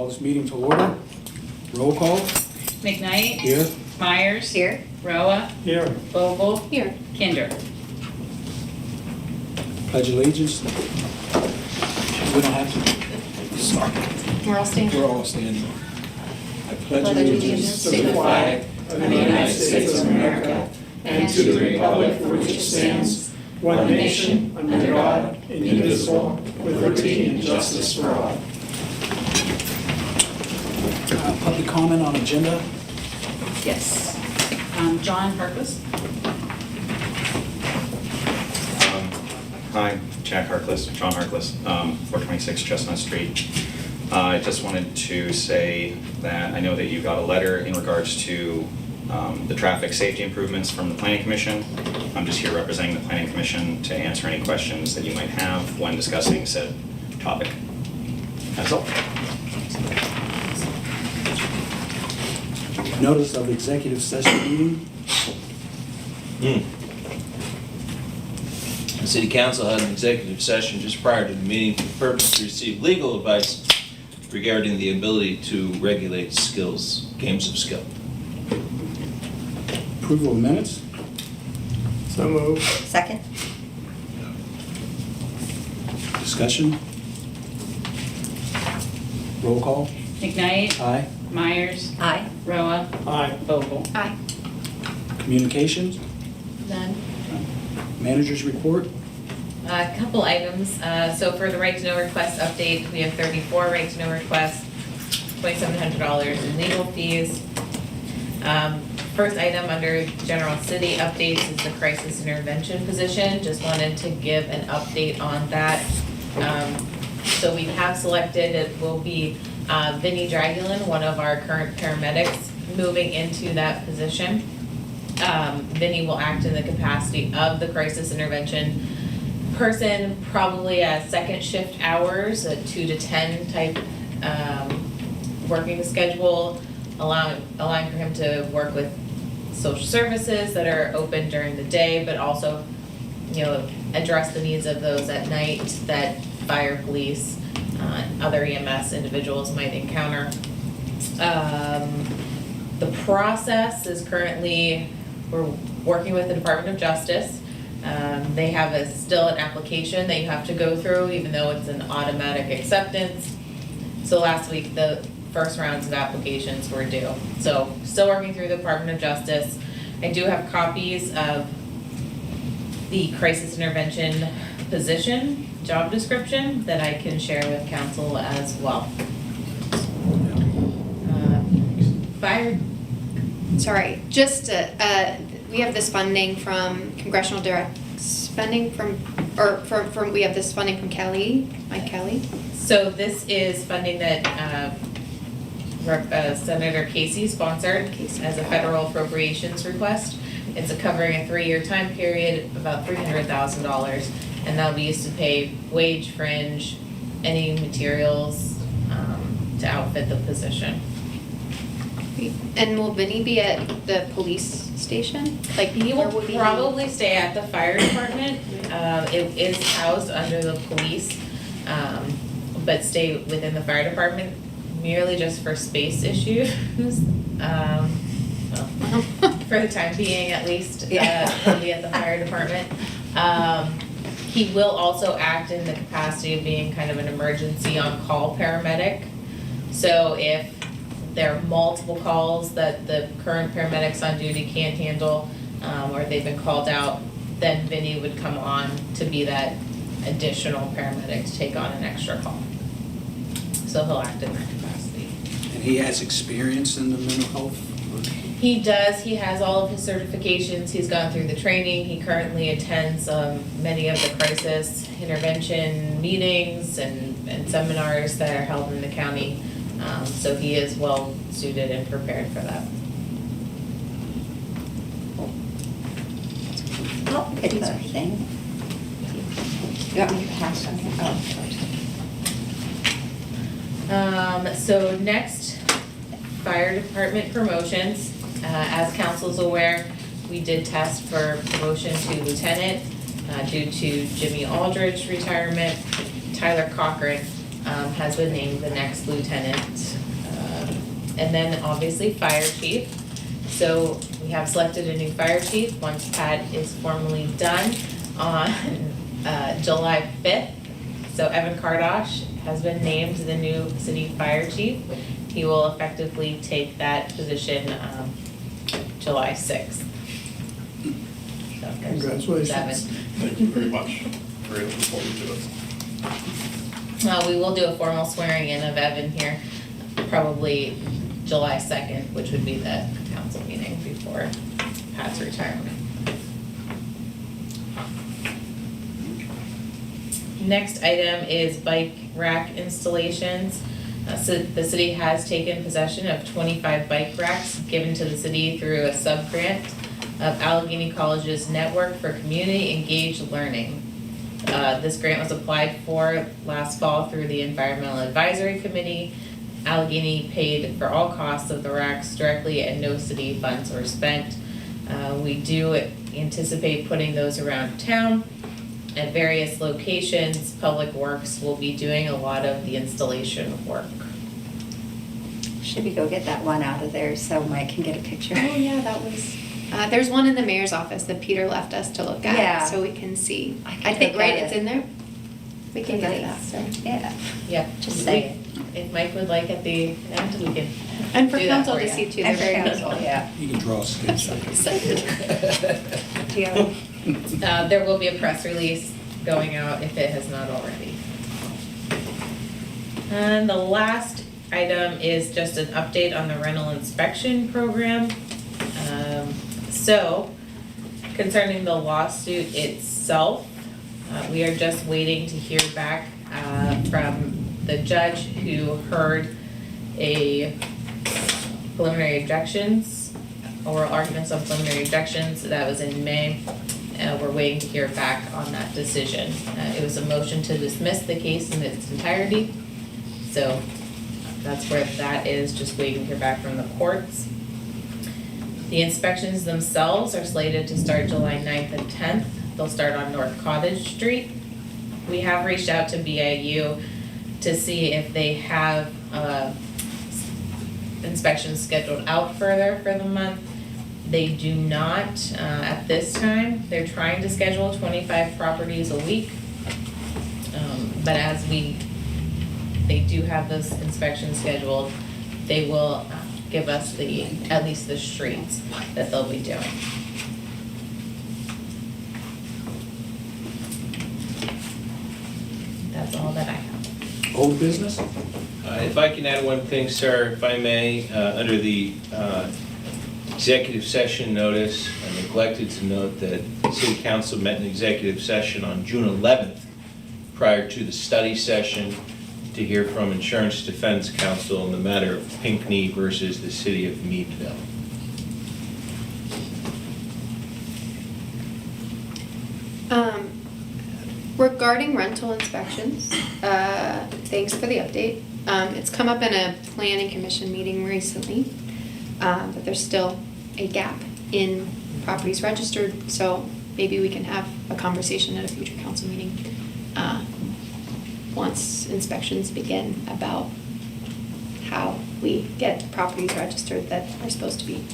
Call this meeting to order. Roll call. McKnight. Here. Myers. Here. Roa. Here. Vogel. Here. Kinder. Pledge allegiance. We don't have to. Sorry. We're all standing. We're all standing. I pledge allegiance to the flag of the United States of America and to the republic for which it stands, one nation, under God, indivisible, with liberty and justice for all. Public comment on agenda. Yes. John Harkless. Hi, John Harkless, 426 Chestnut Street. I just wanted to say that I know that you got a letter in regards to the traffic safety improvements from the Planning Commission. I'm just here representing the Planning Commission to answer any questions that you might have when discussing said topic. That's all. Notice of executive session meeting. The City Council had an executive session just prior to the meeting for the purpose to receive legal advice regarding the ability to regulate games of skill. Approval of minutes. So moved. Second. Discussion. Roll call. McKnight. Aye. Myers. Aye. Roa. Aye. Vogel. Aye. Communications. None. Managers report. A couple items. So for the right to know request update, we have 34 right to know requests, $2,700 in legal fees. First item under general city updates is the crisis intervention position. Just wanted to give an update on that. So we have selected, it will be Vinnie Dragulin, one of our current paramedics, moving into that position. Vinnie will act in the capacity of the crisis intervention person, probably at second shift hours, a 2 to 10 type working schedule, allowing for him to work with social services that are open during the day, but also, address the needs of those at night that fire, police, other EMS individuals might encounter. The process is currently, we're working with the Department of Justice. They have still an application that you have to go through, even though it's an automatic acceptance. So last week, the first rounds of applications were due. So still working through the Department of Justice. I do have copies of the crisis intervention position, job description, that I can share with council as well. Fire. Sorry, just, we have this funding from congressional direct spending we have this funding from Mike Kelly. So this is funding that Senator Casey sponsored as a federal appropriations request. It's covering a 3-year time period, about $300,000, and that'll be used to pay wage, fringe, any materials to outfit the position. And will Vinnie be at the police station? He will probably stay at the fire department. It is housed under the police, but stay within the fire department merely just for space issues. For the time being, at least, he'll be at the fire department. He will also act in the capacity of being kind of an emergency on-call paramedic. So if there are multiple calls that the current paramedics on duty can't handle, or they've been called out, then Vinnie would come on to be that additional paramedic to take on an extra call. So he'll act in that capacity. And he has experience in the mental health. He does. He has all of his certifications. He's gone through the training. He currently attends many of the crisis intervention meetings and seminars that are held in the county. So he is well suited and prepared for that. Oh, good thing. You want me to pass on here? Oh, So next, fire department promotions. As council's aware, we did test for promotion to lieutenant due to Jimmy Aldridge's retirement. Tyler Cochran has been named the next lieutenant. And then obviously fire chief. So we have selected a new fire chief once Pat is formally done on July 5th. So Evan Kardosh has been named the new city fire chief. He will effectively take that position July 6th. So there's Congratulations. 7. Thank you very much. Very looking forward to it. We will do a formal swearing in of Evan here, probably July 2nd, which would be the council meeting before Pat's retirement. Next item is bike rack installations. So the city has taken possession of 25 bike racks given to the city through a sub-grant of Allegheny College's Network for Community Engaged Learning. This grant was applied for last fall through the Environmental Advisory Committee. Allegheny paid for all costs of the racks directly and no city funds were spent. We do anticipate putting those around town at various locations. Public Works will be doing a lot of the installation work. Should we go get that one out of there so Mike can get a picture? Oh, yeah, that was, there's one in the mayor's office that Peter left us to look Yeah. at, so we can see. I could I think, go right, get it's it. in there? We can get it Nice. after. Yeah, Yep. just saying. If Mike would like at the end, we can. And for do that council for to you. see too, they're And for very council, helpful. yeah. You can draw a sketch. Do you have- There will be a press release going out if it has not already. And the last item is just an update on the rental inspection program. So concerning the lawsuit itself, we are just waiting to hear back from the judge who heard a preliminary objections, oral arguments on preliminary objections. That was in May. We're waiting to hear back on that decision. It was a motion to dismiss the case in its entirety. So that's where that is, just waiting to hear back from the courts. The inspections themselves are slated to start July 9th and 10th. They'll start on North Cottage Street. We have reached out to BIU to see if they have inspections scheduled out further for the month. They do not at this time. They're trying to schedule 25 properties a week. But as they do have those inspections scheduled, they will give us at least the streets that they'll be doing. That's all that I have. Old business? If I can add one thing, sir, if I may, under the executive session notice, I neglected to note that City Council met in executive session on June 11th prior to the study session to hear from Insurance Defense Counsel in the matter of Pinckney versus the City of Meadville. Regarding rental inspections, thanks for the update. It's come up in a planning commission meeting recently, but there's still a gap in properties registered, so maybe we can have a conversation at a future council meeting once inspections begin about how we get properties registered that are supposed to be.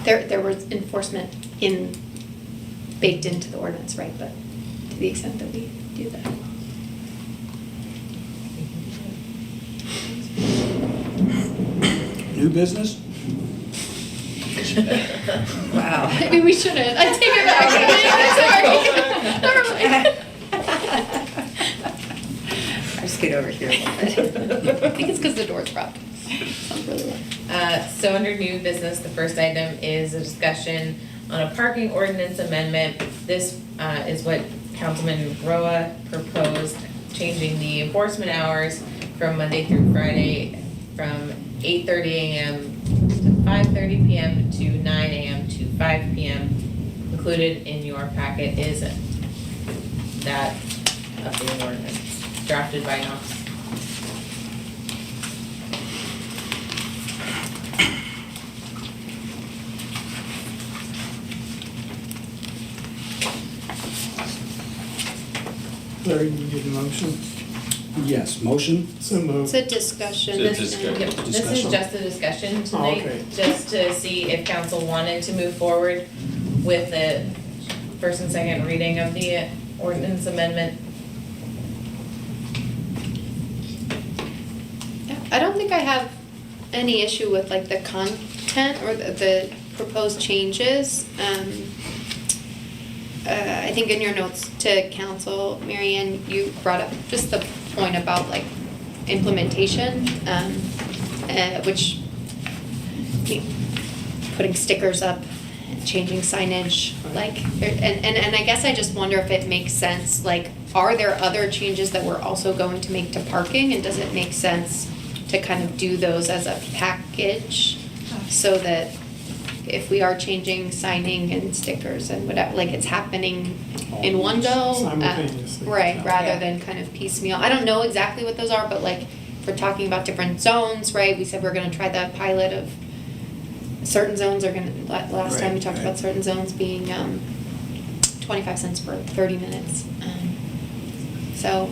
There was enforcement baked into the ordinance, right, but to the extent that we do that. New business? Wow. Maybe we shouldn't. I take it back. Sorry. Never mind. I'll just get over here a little bit. I think it's because the door's propped. Sounds really loud. So under new business, the first item is a discussion on a parking ordinance amendment. This is what Councilman Roa proposed, changing the enforcement hours from Monday through Friday from 8:30 a.m. to 5:30 p.m. to 9 a.m. to 5 p.m. Included in your packet is that of the ordinance drafted by Knox. Larry, you need a motion? Yes, motion? So moved. It's a discussion. It's a discussion. Yep, this is Discussion. just a discussion Oh, tonight, okay. just to see if council wanted to move forward with the first and second reading of the ordinance amendment. Yeah, I don't think I have any issue with like the content or the proposed changes. I think in your notes to council, Marianne, you brought up just the point about like implementation, which putting stickers up, changing signage, like, and I guess I just wonder if it makes sense, like, are there other changes that we're also going to make to parking, and does it make sense to kind of do those as a package, so that if we are changing signing and stickers and whatever, like, it's happening in one go? Simultaneously. Right, rather Yeah. than kind of piecemeal. I don't know exactly what those are, but like, if we're talking about different zones, right, we said we're gonna try the pilot of certain zones are gonna, last time we Right, talked right. about certain zones being 25 cents for 30 minutes. So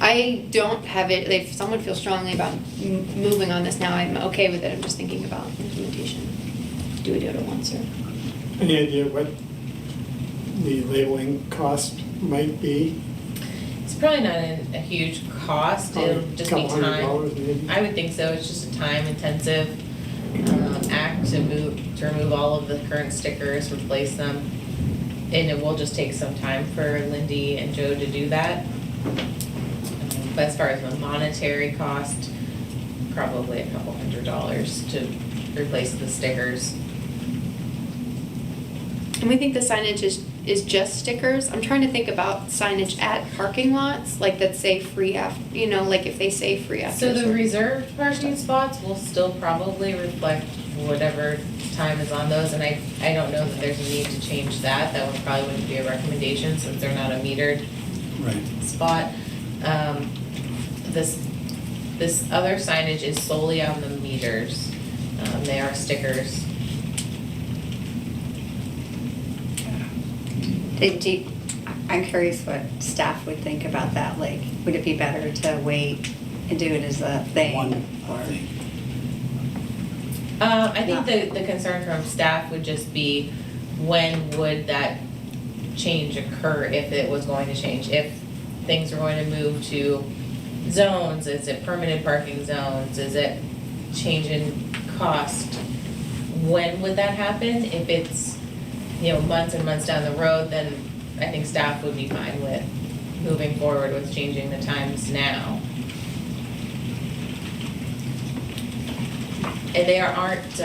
I don't have it, if someone feels strongly about moving on this now, I'm okay with it, I'm just thinking about implementation. Do we do it at once or? Any idea what the labeling cost might be? It's probably not a huge cost, it'll Probably just be $200 time. maybe? I would think so, it's just a time-intensive act to remove all of the current stickers, replace them. And it will just take some time for Lindy and Joe to do that. But as far as the monetary cost, probably a couple $100 to replace the stickers. And we think the signage is just stickers. I'm trying to think about signage at parking lots, like that say free after, you know, like if they say free after. So the certain- reserved parking spots will still probably reflect whatever time is on those, and I don't know that there's a need to change that. That one probably wouldn't be a recommendation since they're not a metered Right. spot. This other signage is solely on the meters. They are stickers. I'm curious what staff would think about that, like, would it be better to wait and do it as a thing? One, or- I think. I think the concern from staff would just be, when would that change occur if it was going to change? If things were going to move to zones, is it permanent parking zones, is it change in cost? When would that happen? If it's, months and months down the road, then I think staff would be fine with moving forward with changing the times now. And they aren't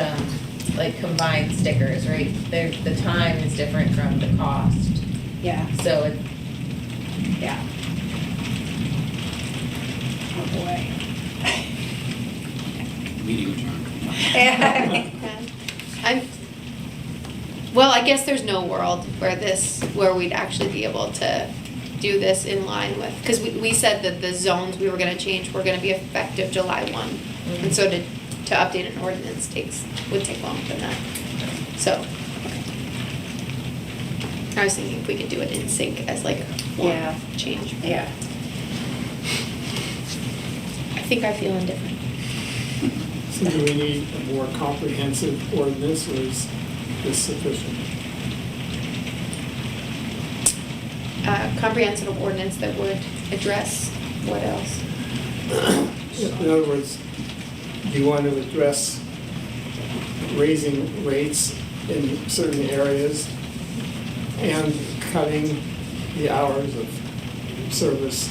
like combined stickers, right? The time is different from the cost. Yeah, So it, yeah. Oh, boy. Meeting adjourned. Yeah. Well, I guess there's no world where we'd actually be able to do this in line with, because we said that the zones we were gonna change were gonna be effective July 1. And so to update an ordinance would take longer than that. So, okay. I was thinking if we could do it in sync as like Yeah. one change. Yeah. I think I feel indifferent. So do we need a more comprehensive ordinance, or is this sufficient? Comprehensive ordinance that would address what else? In other words, do you want to address raising rates in certain areas and cutting the hours of service,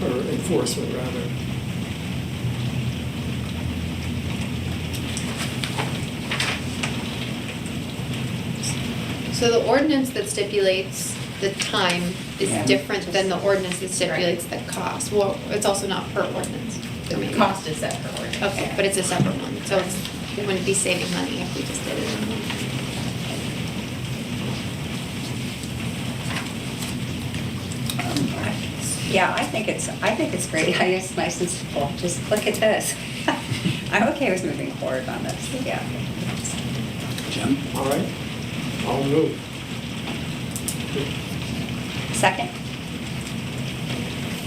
or enforcement rather? So the ordinance that stipulates the time is Yeah. different than the ordinance that stipulates the cost. Well, it's also not per ordinance. I the mean- cost is set for ordinance. Okay, but it's a separate one, so we wouldn't be saving money if we just did it in one. Yeah, I think it's great. It's nice and simple. Just look at this. I'm okay with moving forward on this, yeah. Jim? All right, I'll move. Second?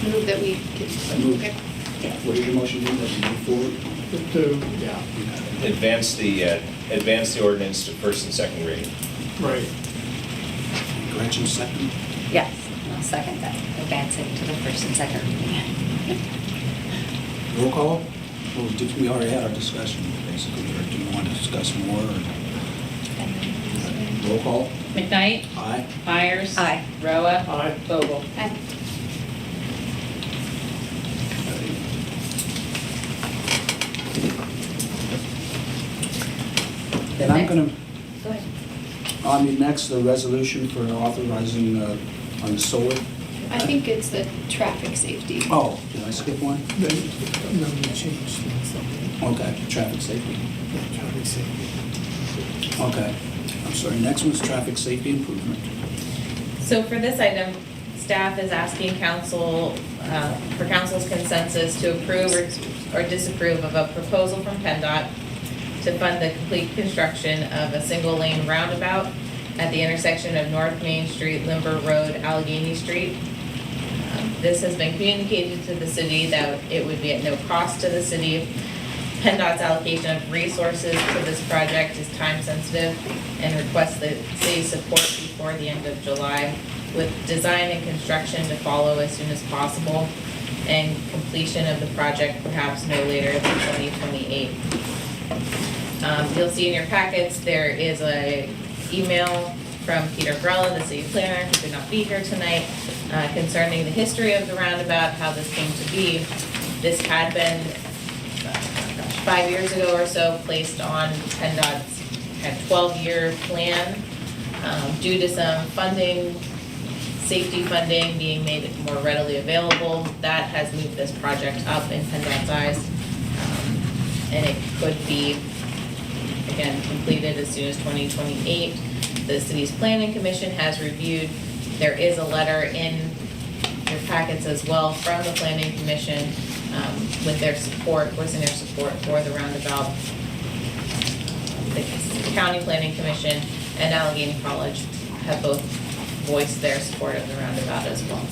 move that we. I move. Okay. What is your motion, Jim, that we move forward? Yeah, Advance the ordinance to first and second reading. right. Gretchen, second. Yes, I'll second that, advance it to the first and second reading. Roll call? Well, we already had our discussion, basically, or do you want to discuss more? Or? Roll call? McKnight, Aye. Myers. Aye. Roa. Aye. Vogel. Aye. And I'm gonna, Go ahead. next, the resolution for authorizing on the solar. I think it's the traffic safety. Oh, did I skip one? Then, no, we changed something. Okay, traffic safety. Yeah, traffic safety. Okay, I'm sorry, next one's traffic safety improvement. So for this item, staff is asking council, for council's consensus to approve or disapprove of a proposal from PennDOT to fund the complete construction of a single-lane roundabout at the intersection of North Main Street, Limber Road, Allegheny Street. This has been communicated to the city that it would be at no cost to the city. PennDOT's allocation of resources for this project is time-sensitive and requests the city's support before the end of July, with design and construction to follow as soon as possible, and completion of the project perhaps no later than 2028. You'll see in your packets, there is a email from Peter Grella, the city planner, who could not be here tonight, concerning the history of the roundabout, how this came to be. This had been, 5 years ago or so, placed on PennDOT's kind of 12-year plan. Due to some funding, safety funding being made more readily available, that has moved this project up in PennDOT's eyes. And it could be, again, completed as soon as 2028. The city's planning commission has reviewed. There is a letter in your packets as well from the planning commission with their support, voicing their support for the roundabout. The county planning commission and Allegheny College have both voiced their support of the roundabout as well.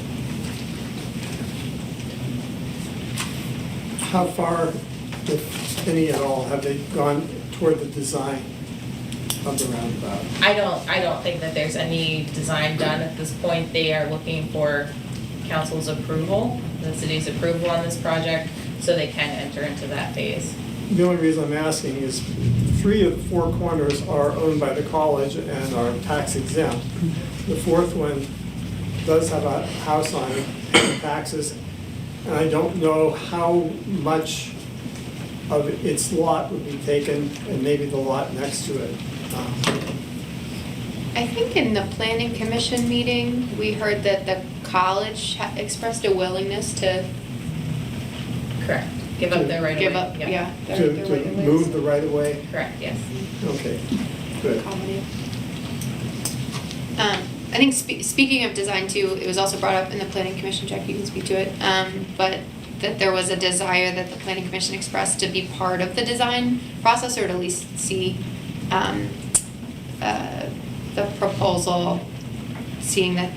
How far, if any at all, have they gone toward the design of the roundabout? I don't think that there's any design done at this point. They are looking for council's approval, the city's approval on this project, so they can enter into that phase. The only reason I'm asking is 3 of the 4 corners are owned by the college and are tax exempt. The 4th one does have a house on it, paying taxes, and I don't know how much of its lot would be taken, and maybe the lot next to it. I think in the planning commission meeting, we heard that the college expressed a willingness to Correct. Give up their right of way. give up, yeah. their To right of ways. move the right of way? Correct, yes. Okay, good. Accommodate. I think speaking of design too, it was also brought up in the planning commission, Jack, you can speak to it, but that there was a desire that the planning commission expressed to be part of the design process, or to at least see the proposal, seeing that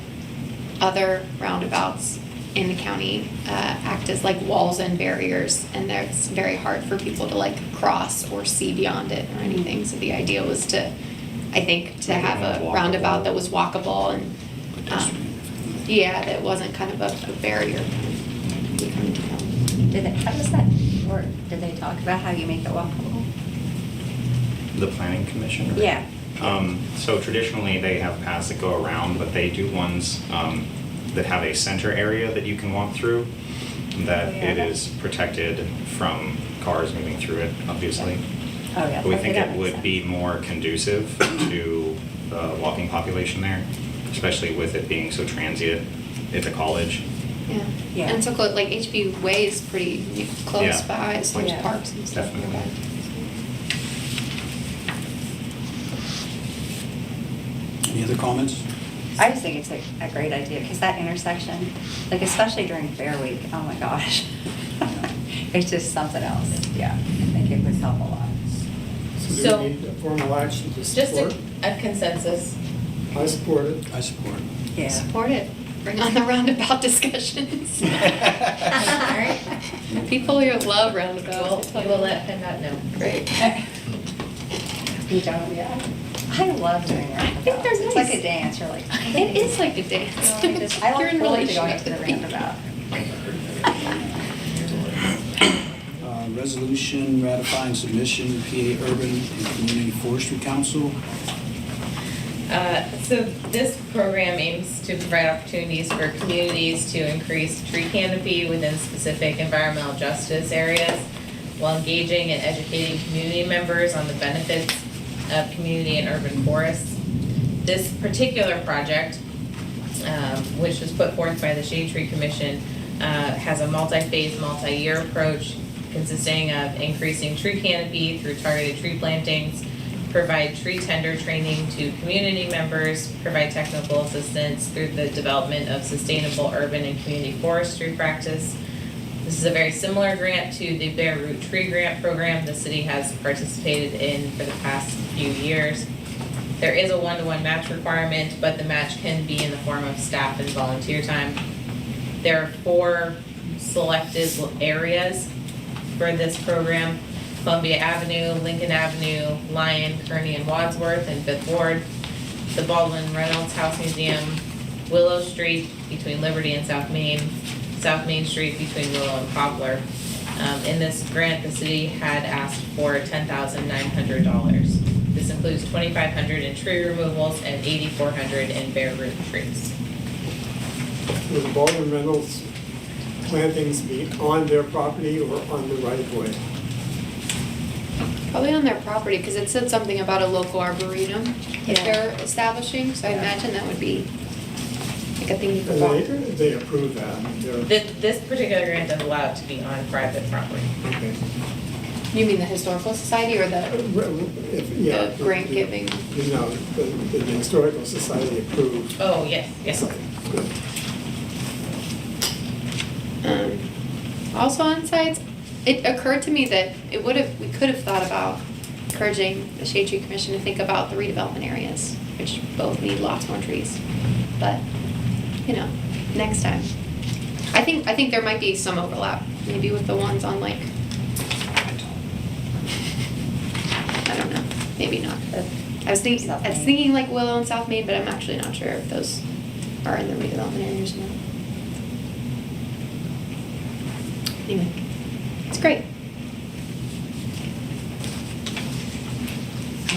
other roundabouts in the county act as like walls and barriers, and it's very hard for people to like cross or see beyond it or anything. So the idea was to, I think, to have a roundabout that was walkable and, yeah, that wasn't kind of a barrier. How does that work? Did they talk about how you make it walkable? The planning commission? or- Yeah. So traditionally, they have paths that go around, but they do ones that have a center area that you can walk through, that Yeah. it is protected from cars moving through it, obviously. Oh, yeah. But we Okay, think that it makes would sense. be more conducive to the walking population there, especially with it being so transient. It's a college. Yeah. Yeah. And so like HB Way is pretty close Yeah. by, so there's Yeah. parks and stuff Definitely. nearby. Any other comments? I just think it's a great idea, because that intersection, like especially during Fair Week, oh my gosh. It's just something else, yeah. I think it would help a lot. So do So- we need a formal action to Just support? a consensus. I support it. I support. Yeah. Support it. bring on the roundabout discussions. All right. People here love roundabouts. We'll, we'll let PennDOT know. Great. You don't, yeah. I love doing roundabouts. they're It's like nice. a dance, you're like. It is like a dance. I You're look in forward to going relation to the roundabout. Resolution ratifying submission, PA Urban and Community Forestry Council. So this program aims to provide opportunities for communities to increase tree canopy within specific environmental justice areas while engaging and educating community members on the benefits of community and urban forests. This particular project, which was put forth by the Shade Tree Commission, has a multi-phase, multi-year approach consisting of increasing tree canopy through targeted tree plantings, provide tree tender training to community members, provide technical assistance through the development of sustainable urban and community forestry practice. This is a very similar grant to the Bare Root Tree Grant program the city has participated in for the past few years. There is a one-to-one match requirement, but the match can be in the form of staff and volunteer time. There are 4 selected areas for this program: Columbia Avenue, Lincoln Avenue, Lyon, Kearney, and Wadsworth in 5th Ward, the Baldwin Reynolds House Museum, Willow Street between Liberty and South Main Street between Willow and Poplar. In this grant, the city had asked for $10,900. This includes $2,500 in tree removals and $8,400 in bare root trees. Will the Baldwin Reynolds plantings be on their property or on the right of way? Probably on their property, because it said something about a local arboretum that Yeah. they're establishing, so I imagine that would be like a thing you could And walk. they approve that. They're- This particular grant does allow it to be on private property. Okay. You mean the Historical Society or the Yeah. grant giving? No, the Historical Society approved. Oh, yes, yes. Good. Also on sites, it occurred to me that we could have thought about encouraging the Shade Tree Commission to think about the redevelopment areas, which both need lots more trees. But, next time. I think there might be some overlap, maybe with the ones on like, I don't know, maybe not. I was thinking like Willow and South Main, but I'm actually not sure if those are in the redevelopment areas or not. Anyway, it's great.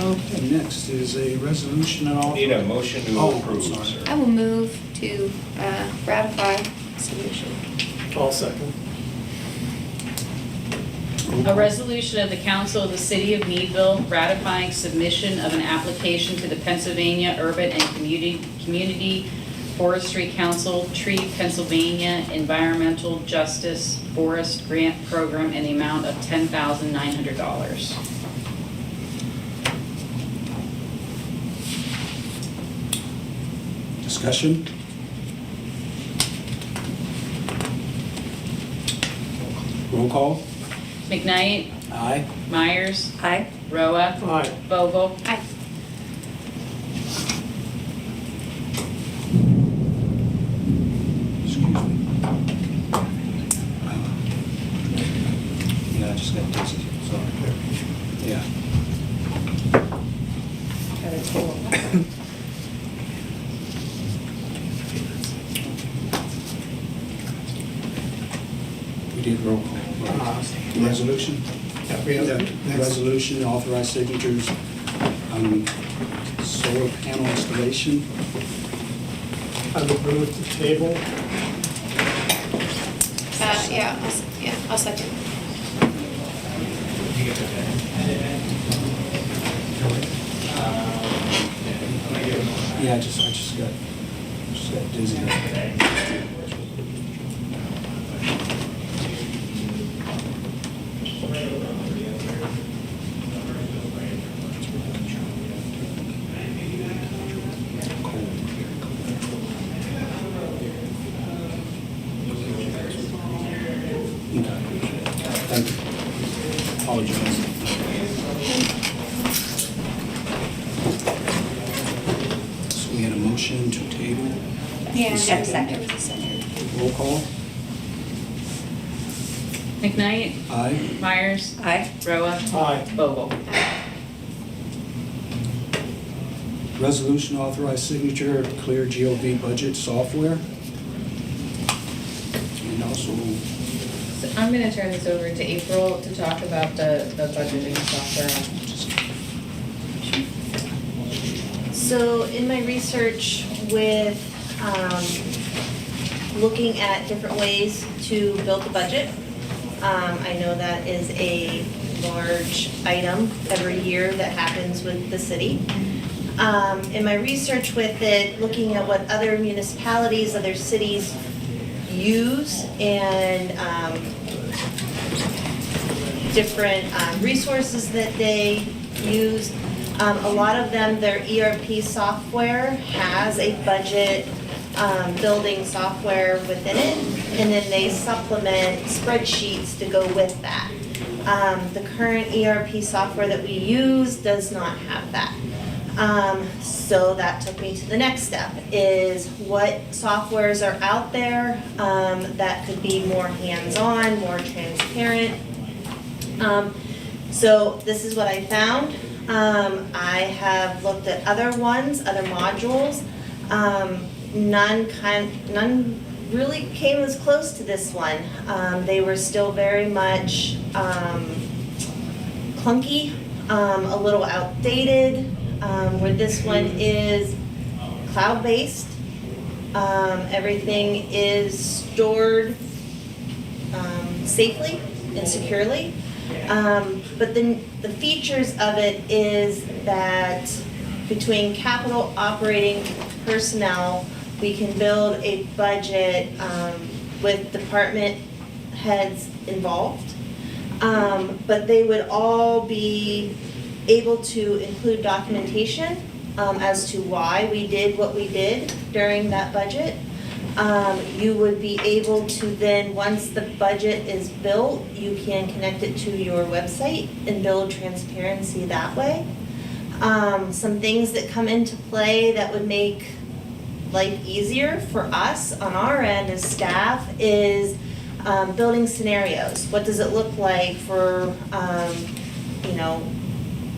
Okay, next is a resolution and all. Need a motion to Oh, approve, sorry. sir. I will move to ratify submission. All second. A resolution of the Council of the City of Meadville ratifying submission of an application to the Pennsylvania Urban and Community Forestry Council Tree Pennsylvania Environmental Justice Forest Grant Program in the amount of $10,900. Discussion? Roll call? McKnight, Aye. Myers, Aye. Roa, Aye. Vogel. Aye. Excuse me. Yeah, I just got dizzy, sorry. Yeah. Got a total. We did roll call. Resolution? Yeah, we have Yeah, next. resolution, authorized signatures on solar panel installation. I would move to table. I'll second. Yeah, I just got dizzy. Thank you. Apologize. So we had a motion to table. Yeah, Second. there was a second. Roll call? McKnight, Aye. Myers, Aye. Roa, Aye. Vogel. Resolution authorize signature of clear GOV budget software. And also, So I'm gonna turn this over to April to talk about the budgeting software. So in my research with looking at different ways to build the budget, I know that is a large item every year that happens with the city. In my research with it, looking at what other municipalities, other cities use and different resources that they use. A lot of them, their ERP software has a budget building software within it, and then they supplement spreadsheets to go with that. The current ERP software that we use does not have that. So that took me to the next step, is what softwares are out there that could be more hands-on, more transparent. So this is what I found. I have looked at other ones, other modules. None really came as close to this one. They were still very much clunky, a little outdated, where this one is cloud-based. Everything is stored safely and securely. But then the features of it is that between capital, operating, personnel, we can build a budget with department heads involved. But they would all be able to include documentation as to why we did what we did during that budget. You would be able to then, once the budget is built, you can connect it to your website and build transparency that way. Some things that come into play that would make life easier for us on our end as staff is building scenarios. What does it look like for,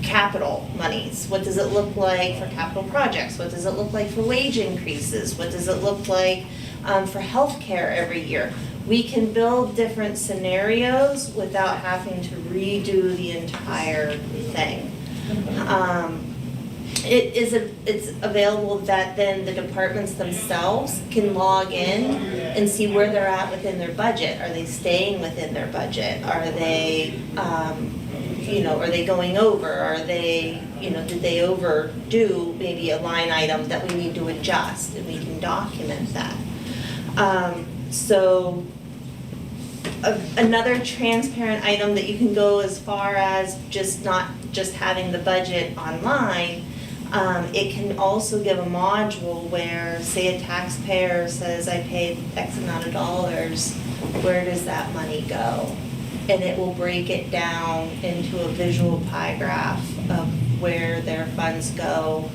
capital monies? What does it look like for capital projects? What does it look like for wage increases? What does it look like for healthcare every year? We can build different scenarios without having to redo the entire thing. It's available that then the departments themselves can log in and see where they're at within their budget. Are they staying within their budget? Are they, are they going over? Are they, did they overdo maybe a line item that we need to adjust? And we can document that. Another transparent item that you can go as far as not just having the budget online, it can also give a module where, say, a taxpayer says, I paid X amount of dollars, where does that money go? And it will break it down into a visual pie graph of where their funds go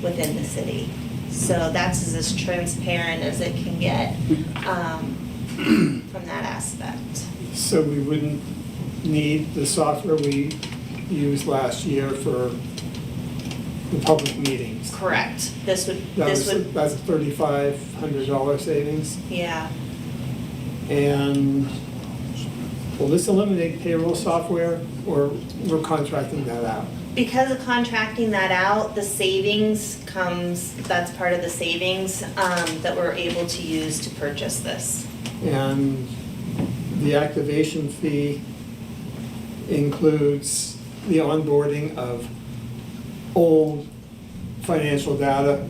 within the city. So that's as transparent as it can get from that aspect. So we wouldn't need the software we used last year for the public meetings? Correct. That's a $3,500 savings. Yeah. And will this eliminate payroll software, or we're contracting that out? Because of contracting that out, the savings that's part of the savings that we're able to use to purchase this. And the activation fee includes the onboarding of old financial data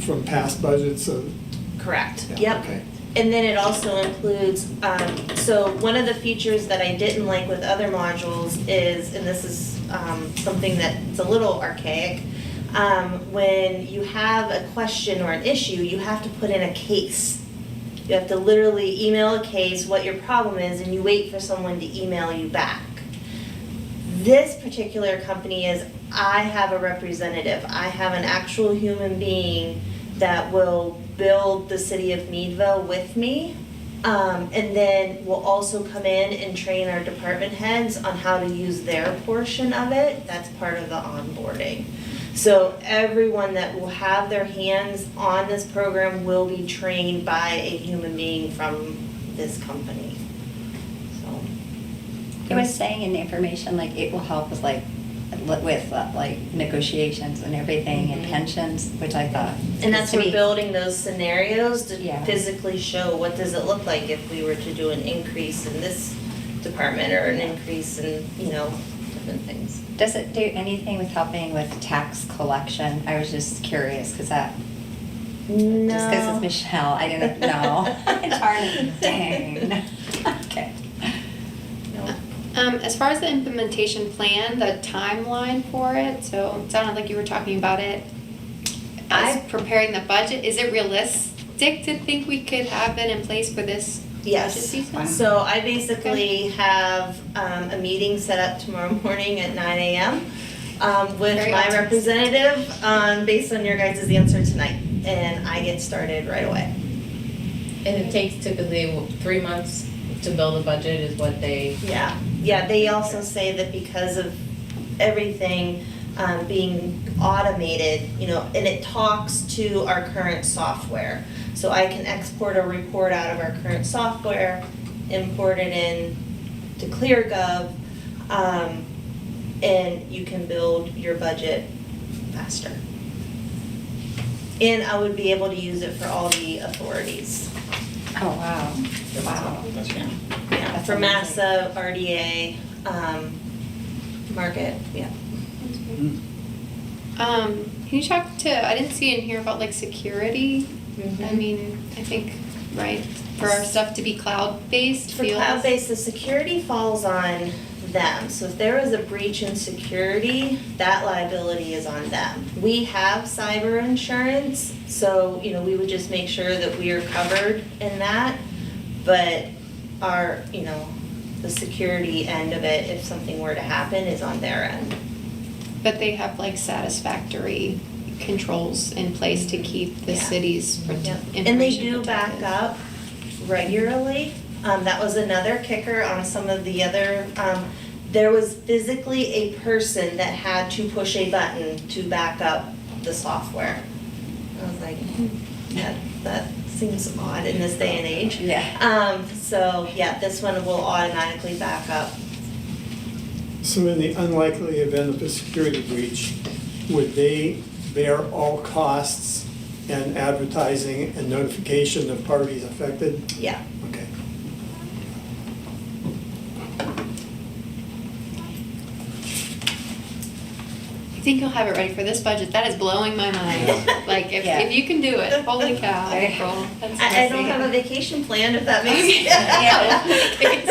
from past budgets of... Correct. Yeah, Yep. okay. And then it also includes, so one of the features that I didn't like with other modules is, and this is something that's a little archaic, when you have a question or an issue, you have to put in a case. You have to literally email a case, what your problem is, and you wait for someone to email you back. This particular company is, I have a representative. I have an actual human being that will build the city of Meadville with me. And then we'll also come in and train our department heads on how to use their portion of it. That's part of the onboarding. So everyone that will have their hands on this program will be trained by a human being from this company. So. It was saying in the information, like, it will help with like negotiations and everything and pensions, which I thought. And that's to we're me- building those scenarios to Yeah. physically show what does it look like if we were to do an increase in this department or an increase in, different things. Does it do anything with helping with tax collection? I was just curious, because that, No. just because it's Michelle, I didn't know. It's hard, dang. Okay. As far as the implementation plan, the timeline for it, so it sounded like you were talking about it as preparing the budget. Is it realistic to think we could have it in place for this budget Yes. season? So I basically have a meeting set up tomorrow morning at 9 a.m. With Very my optimistic. representative, based on your guys' answer tonight. And I get started right away. And it takes typically 3 months to build a budget is what they. Yeah, they also say that because of everything being automated, and it talks to our current software. So I can export a report out of our current software, import it in to ClearGov, and you can build your budget faster. And I would be able to use it for all the authorities. Oh, wow. Wow. That's great. Yeah, That's for amazing. Massa, RDA, Market, yeah. Mm. Can you talk to, I didn't see in here about like security. I Mhm. mean, I think, right, for our stuff to be cloud-based For feels. cloud-based, the security falls on them. So if there is a breach in security, that liability is on them. We have cyber insurance, so, we would just make sure that we are covered in that. But our, the security end of it, if something were to happen, is on their end. But they have like satisfactory controls in place to keep the Yeah. city's Yep. information And they do protected. back up regularly. That was another kicker on some of the other, there was physically a person that had to push a button to back up the software. I was like, that seems odd in this day and age. Yeah. So, yeah, this one will automatically back up. So in the unlikely event of a security breach, would they bear all costs and advertising and notification of parties affected? Yeah. Okay. I think you'll have it ready for this budget. That is blowing my mind. Like, Yeah. if you can do it, holy cow, April. That's I don't amazing. have a vacation planned, if that makes Yeah.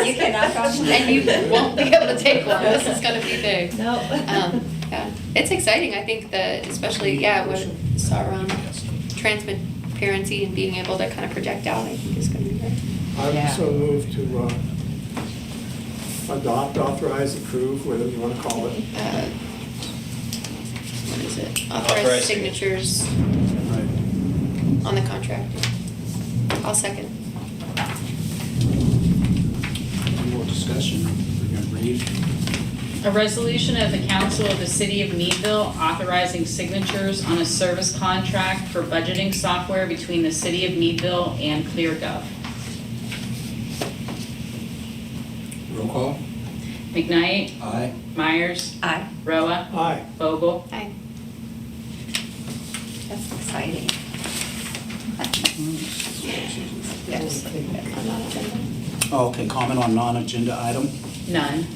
You cannot go. And you won't be able to take one. This is gonna be big. No. Yeah, it's exciting. I think that especially, with our transparency and being able to kind of project out, I think is gonna be great. I Yeah. would so move to adopt, authorize, approve, whatever you want to call it. What is it? Authorized Authorized signatures Right. on the contract. I'll second. Any more discussion? We're gonna read. A resolution of the council of the city of Meadville authorizing signatures on a service contract for budgeting software between the city of Meadville and ClearGov. Roll call. McKnight, Aye. Myers, Aye. Roa, Aye. Vogel. Aye. That's exciting. Yes. On non-agenda. Oh, okay, comment on non-agenda item. None.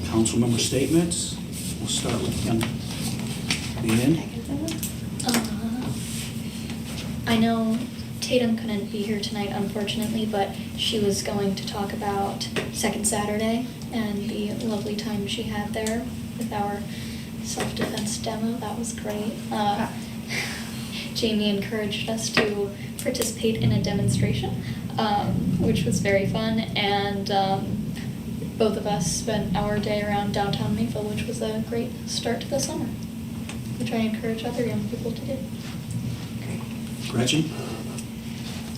Council member statements. We'll start with Ian. I know Tatum couldn't be here tonight, unfortunately, but she was going to talk about Second Saturday and the lovely time she had there with our self-defense demo. That was great. Jamie encouraged us to participate in a demonstration, which was very fun, and both of us spent our day around downtown Meadville, which was a great start to the summer. which I encourage other young people to do. Gretchen?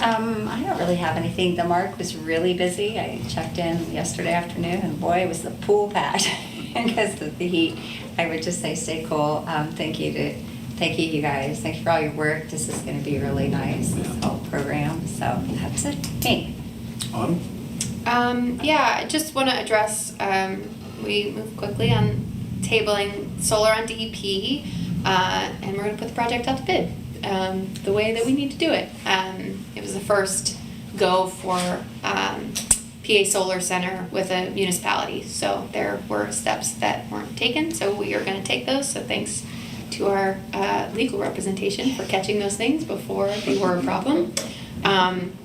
I don't really have anything. The mark was really busy. I checked in yesterday afternoon, and boy, was the pool packed because of the heat. I would just say stay cool. Thank you, you guys. Thank you for all your work. This is going to be really nice, this whole program. So that's it. Hey. Autumn? Yeah, I just want to address, we moved quickly on tabling solar on DEP, and we're going to put the project out to bid the way that we need to do it. It was the first go for PA Solar Center with a municipality, so there were steps that weren't taken, so we are going to take those. So thanks to our legal representation for catching those things before they were a problem.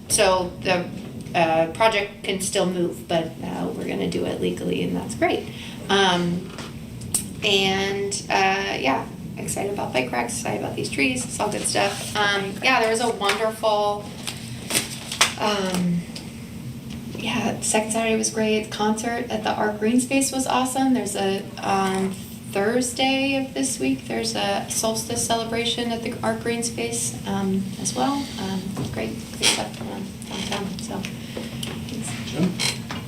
So the project can still move, but we're gonna do it legally, and that's great. Yeah, excited about bike racks, excited about these trees, it's all good stuff. Yeah, there was a wonderful, second Saturday was great. Concert at the Art Green Space was awesome. There's a Thursday of this week, there's a solstice celebration at the Art Green Space as well. Great stuff going on downtown, so. Thanks. Jim?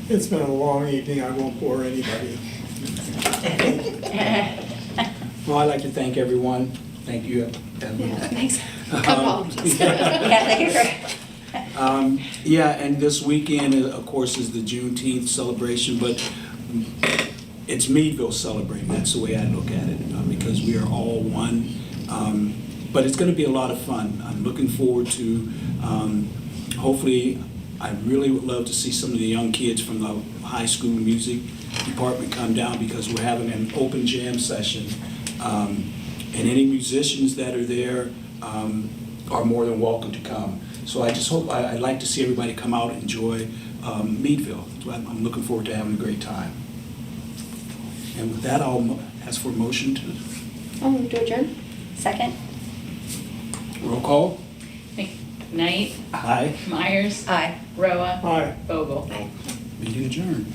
It's been a long evening, I won't bore anybody. Well, I'd like to thank everyone. Thank you, Evan. Yeah, thanks. Come on. Yeah, thank you for. Yeah, and this weekend, of course, is the Juneteenth celebration, but it's Meadville celebrating. That's the way I look at it, because we are all one. But it's going to be a lot of fun. I'm looking forward to, hopefully, I really would love to see some of the young kids from the high school music department come down, because we're having an open jam session. And any musicians that are there are more than welcome to come. So I just hope, I'd like to see everybody come out and enjoy Meadville. I'm looking forward to having a great time. And with that, I'll ask for a motion to I'll move to adjourn. Second? roll call. Knight, Aye. Myers, Aye. Roa, Aye. Vogel. Bye. Meeting adjourned.